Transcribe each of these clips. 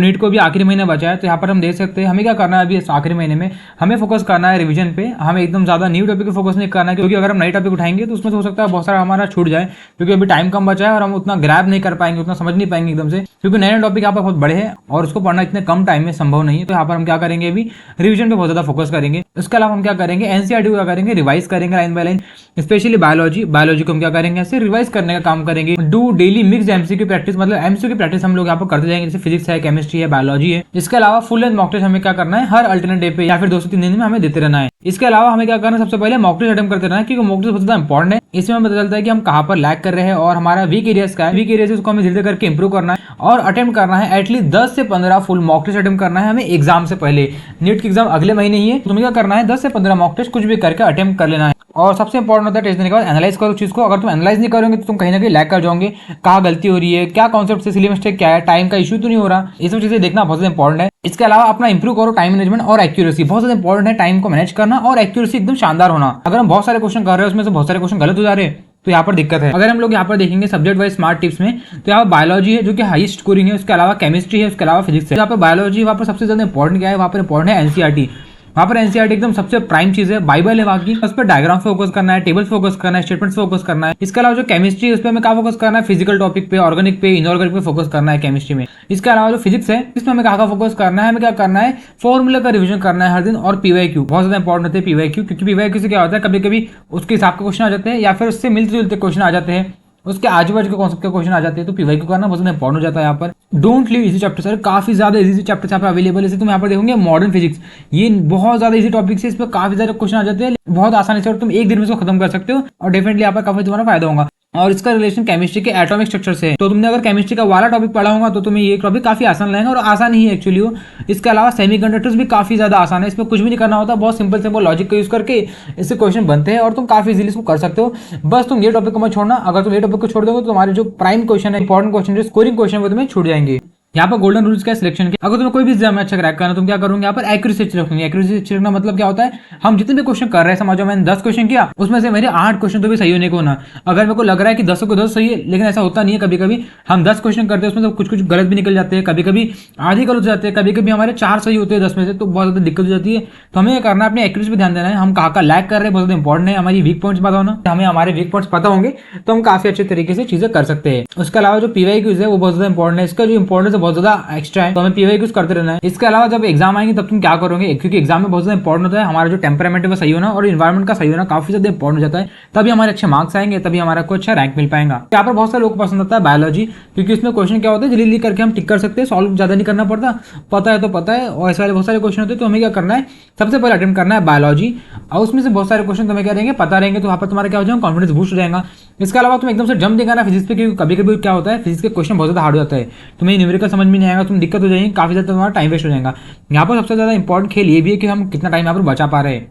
NEET को भी आखिरी महीने बचा है, तो यहाँ पर हम देख सकते हैं हमें क्या करना है अभी इस आखिरी महीने में, हमें फोकस करना है रिवीजन पे। हमें एकदम ज्यादा न्यू टॉपिक पे फोकस नहीं करना है, क्योंकि अगर हम नई टॉपिक उठाएंगे तो उसमें हो सकता है बहुत सारा हमारा छूट जाए, क्योंकि अभी टाइम कम बचा है और हम उतना ग्रैब नहीं कर पाएंगे, उतना समझ नहीं पाएंगे एकदम से, क्योंकि नए नए टॉपिक यहाँ पर बहुत बड़े हैं और उसको पढ़ना इतने कम टाइम में संभव नहीं है। तो यहाँ पर हम क्या करेंगे, अभी रिवीजन पे बहुत ज्यादा फोकस करेंगे। उसके अलावा हम क्या करेंगे, एनसीईआरटी को क्या करेंगे, रिवाइज करेंगे line by line. Specially biology को हम क्या करेंगे, ऐसे रिवाइज करने का काम करेंगे। Do daily mix MCQ practice, मतलब एमसीक्यू की प्रैक्टिस हम लोग यहाँ पर करते जाएंगे, जैसे फिजिक्स है, केमिस्ट्री है, बायोलॉजी है। इसके अलावा फुल लेंथ मॉक टेस्ट हमें क्या करना है, हर अल्टरनेट डे पे या फिर 2 से 3 दिन में हमें देते रहना है। इसके अलावा हमें क्या करना है, सबसे पहले मॉक टेस्ट अटेम्प्ट करते रहना है, क्योंकि मॉक टेस्ट बहुत ज्यादा इंपॉर्टेंट है। इसमें हमें पता चलता है कि हम कहाँ पर लैग कर रहे हैं और हमारा वीक एरियाज का है, वीक एरियाज उसको हमें धीरे धीरे करके इंप्रूव करना है और अटेम्प्ट करना है। एटलीस्ट 10 से 15 फुल मॉक टेस्ट अटेम्प्ट करना है हमें एग्जाम से पहले। नीट की एग्जाम अगले महीने ही है, तुम्हें क्या करना है, 10 से 15 मॉक टेस्ट कुछ भी करके अटेम्प्ट कर लेना है। और सबसे इंपॉर्टेंट होता है टेस्ट देने के बाद एनालाइज करो चीज को। अगर तुम एनालाइज नहीं करोगे तो तुम कहीं ना कहीं लैग कर जाओगे, कहाँ गलती हो रही है, क्या कॉन्सेप्ट से सिली मिस्टेक क्या है, टाइम का इशू तो नहीं हो रहा, ये सब चीजें देखना बहुत ज्यादा इंपॉर्टेंट है। इसके अलावा अपना इंप्रूव करो टाइम मैनेजमेंट और एक्यूरेसी, बहुत ज्यादा इंपॉर्टेंट है टाइम को मैनेज करना और एक्यूरेसी एकदम शानदार होना। अगर हम बहुत सारे क्वेश्चन कर रहे हैं उसमें से बहुत सारे क्वेश्चन गलत हो जा रहे हैं तो यहाँ पर दिक्कत है। अगर हम लोग यहाँ पर देखेंगे सब्जेक्ट वाइज स्मार्ट टिप्स में, तो यहाँ पर बायोलॉजी है जो कि हाईएस्ट स्कोरिंग है, उसके अलावा केमिस्ट्री है, उसके अलावा फिजिक्स है। यहाँ पर बायोलॉजी वहाँ पर सबसे ज्यादा इंपॉर्टेंट क्या है, वहाँ पर इंपॉर्टेंट है एनसीईआरटी। वहाँ पर एनसीईआरटी एकदम सबसे प्राइम चीज है, बाइबल है वहाँ की। उस पर डायग्राम फोकस करना है, टेबल्स फोकस करना है, स्टेटमेंट्स फोकस करना है। इसके अलावा जो केमिस्ट्री है उस पर हमें क्या फोकस करना है, फिजिकल टॉपिक पे, ऑर्गेनिक पे, इनऑर्गेनिक पे फोकस करना है केमिस्ट्री में। इसके अलावा जो फिजिक्स है इसमें हमें कहाँ फोकस करना है, हमें क्या करना है, फॉर्मूला का रिविजन करना है हर दिन। और पीवाईक्यू बहुत ज्यादा इंपॉर्टेंट होते हैं पीवाईक्यू, क्योंकि पीवाईक्यू से क्या होता है, कभी कभी उसके हिसाब के क्वेश्चन आ जाते हैं या फिर उससे मिलते जुलते क्वेश्चन आ जाते हैं, उसके आजू बाजू के कॉन्सेप्ट के क्वेश्चन आ जाते हैं, तो पीवाईक्यू करना बहुत ज्यादा इंपॉर्टेंट हो जाता है। यहाँ पर don't leave easy chapter, sir काफी ज्यादा इजी चैप्टर्स यहाँ पर अवेलेबल है। जैसे तुम यहाँ पर देखोगे मॉडर्न फिजिक्स, ये बहुत ज्यादा इजी टॉपिक है, इस पर काफी ज्यादा क्वेश्चन आ जाते हैं बहुत आसानी से और तुम एक दिन में इसको खत्म कर सकते हो और डेफिनेटली यहाँ पर काफी तुम्हारा फायदा होगा। और इसका रिलेशन केमिस्ट्री के एटॉमिक स्ट्रक्चर से है, तो तुमने अगर केमिस्ट्री का वाला टॉपिक पढ़ा होगा तो तुम्हें ये टॉपिक काफी आसान लगेगा और आसान ही है एक्चुअली वो। इसके अलावा सेमीकंडक्टर्स भी काफी ज्यादा आसान है, इसमें कुछ भी नहीं करना होता, बहुत सिंपल लॉजिक का यूज करके इससे क्वेश्चन बनते हैं और तुम काफी इजीली इसको कर सकते हो। बस तुम ये टॉपिक को मत छोड़ना, अगर तुम ये टॉपिक को छोड़ दोगे तो तुम्हारे जो प्राइम क्वेश्चन है, इंपॉर्टेंट क्वेश्चन, जो स्कोरिंग क्वेश्चन वो तुम्हें छूट जाएंगे। यहाँ पर गोल्डन रूल्स क्या सिलेक्शन के, अगर तुम्हें कोई भी एग्जाम में अच्छा क्रैक करना तुम क्या करोगे, यहाँ पर एक्यूरेसी अच्छी रखोगे। एक्यूरेसी अच्छी रखना मतलब क्या होता है, हम जितने भी क्वेश्चन कर रहे हैं, समझो मैंने 10 क्वेश्चन किया, उसमें से मेरे 8 क्वेश्चन तो भी सही होने को ना। अगर मेरे को लग रहा है कि 10 को 10 सही है, लेकिन ऐसा होता नहीं है। कभी कभी हम 10 क्वेश्चन करते हैं उसमें से कुछ कुछ गलत भी निकल जाते हैं, कभी कभी आधे गलत हो जाते हैं, कभी कभी हमारे 4 सही होते हैं 10 में से, तो बहुत ज्यादा दिक्कत हो जाती है। तो हमें करना है अपनी एक्यूरेसी पे ध्यान देना है, हम कहाँ का लैग कर रहे हैं बहुत ज्यादा इंपॉर्टेंट है। हमारी वीक पॉइंट्स पता होना, हमें हमारे वीक पॉइंट्स पता होंगे तो हम काफी अच्छे तरीके से चीजें कर सकते हैं। उसके अलावा जो पीवाईक्यूज है वो बहुत ज्यादा इंपॉर्टेंट है, इसका जो इंपॉर्टेंस है बहुत ज्यादा एक्स्ट्रा है, तो हमें पीवाईक्यूज करते रहना है। इसके अलावा जब एग्जाम आएंगे तब तुम क्या करोगे, क्योंकि एग्जाम में बहुत ज्यादा इंपॉर्टेंट होता है हमारा जो टेम्परामेंट है वो सही होना और इन्वायरमेंट का सही होना काफी ज्यादा इंपॉर्टेंट हो जाता है, तभी हमारे अच्छे मार्क्स आएंगे, तभी हमारा को अच्छा रैंक मिल पाएगा। यहाँ पर बहुत सारे लोगों को पसंद आता है बायोलॉजी, क्योंकि उसमें क्वेश्चन क्या होता है जल्दी करके हम टिक कर सकते हैं, सॉल्व ज्यादा नहीं करना पड़ता, पता है तो पता है, और ऐसे वाले बहुत सारे क्वेश्चन होते हैं। तो हमें क्या करना है, सबसे पहले अटेम्प्ट करना है बायोलॉजी, और उसमें से बहुत सारे क्वेश्चन तुम्हें क्या रहेंगे, पता रहेंगे, तो वहाँ पर तुम्हारा क्या हो जाएगा, कॉन्फिडेंस बूस्ट हो जाएगा। इसके अलावा तुम एकदम से जंप नहीं करना फिजिक्स पे, क्योंकि कभी कभी क्या होता है फिजिक्स के क्वेश्चन बहुत ज्यादा हार्ड हो जाता है, तुम्हें न्यूमेरिकल समझ में नहीं आएगा, तुम दिक्कत हो जाएगी, काफी ज्यादा तुम्हारा टाइम वेस्ट हो जाएगा। यहाँ पर सबसे ज्यादा इंपॉर्टेंट खेल ये भी है कि हम कितना टाइम यहाँ पर बचा पा रहे हैं।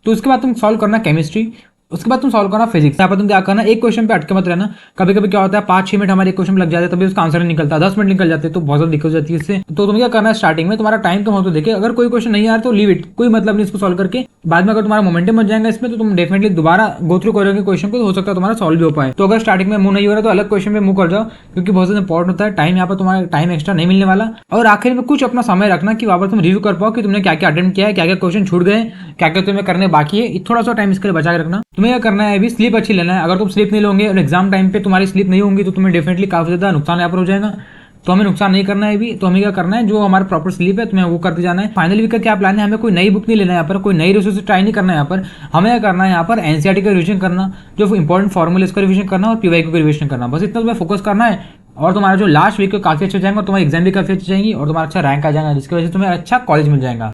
तो उसके बाद तुम सॉल्व करना केमिस्ट्री, उसके बाद तुम सॉल्व करना फिजिक्स। यहाँ पर तुम क्या करना, एक क्वेश्चन पे अटके मत रहना। कभी कभी क्या होता है 5-6 मिनट हमारे क्वेश्चन में लग जाते हैं, तभी उसका आंसर नहीं निकलता, 10 मिनट निकल जाते हैं, तो बहुत ज्यादा दिक्कत हो जाती है इससे। तो तुम्हें क्या करना है, स्टार्टिंग में तुम्हारा टाइम कम हो तो देखे, अगर कोई क्वेश्चन नहीं आ रहा तो लीव इट, कोई मतलब नहीं इसको सॉल्व करके। बाद में अगर तुम्हारा मोमेंटम बन जाएगा इसमें तो तुम डेफिनेटली दोबारा गो थ्रू करोगे क्वेश्चन को, तो हो सकता है तुम्हारा सॉल्व भी हो पाए। तो अगर स्टार्टिंग में मुंह नहीं हो रहा तो अलग क्वेश्चन पे मुंह कर जाओ, क्योंकि बहुत ज्यादा इंपॉर्टेंट होता है टाइम, यहाँ पर तुम्हारा टाइम एक्स्ट्रा नहीं मिलने वाला। और आखिर में कुछ अपना समय रखना कि वहां पर तुम रिव्यू कर पाओ कि तुमने क्या क्या अटेम्प्ट किया है, क्या क्या क्वेश्चन छूट गए, क्या क्या तुम्हें करने बाकी है, थोड़ा सा टाइम इसके लिए बचा के रखना। तुम्हें क्या करना है, अभी स्लीप अच्छी लेना है। अगर तुम स्लीप नहीं लोगे और एग्जाम टाइम पे तुम्हारी स्लीप नहीं होंगी तो तुम्हें डेफिनेटली काफी ज्यादा नुकसान यहाँ पर हो जाएगा। तो हमें नुकसान नहीं करना है अभी, तो हमें क्या करना है, जो हमारा प्रॉपर स्लीप है तुम्हें वो करते जाना है। फाइनल वीक का क्या प्लान है, हमें कोई नई बुक नहीं लेना है, यहाँ पर कोई नई रिसोर्स ट्राई नहीं करना है। यहाँ पर हमें क्या करना है, यहाँ पर एनसीईआरटी का रिविजन करना, जो इंपॉर्टेंट फॉर्मूले इसका रिविजन करना और पीवाईक्यू का रिविजन करना, बस इतना तुम्हें फोकस करना है। और तुम्हारा जो लास्ट वीक काफी अच्छा जाएगा और तुम्हारी एग्जाम भी काफी अच्छी जाएंगी और तुम्हारा अच्छा रैंक आ जाएगा, जिसकी वजह से तुम्हें अच्छा कॉलेज मिल जाएगा।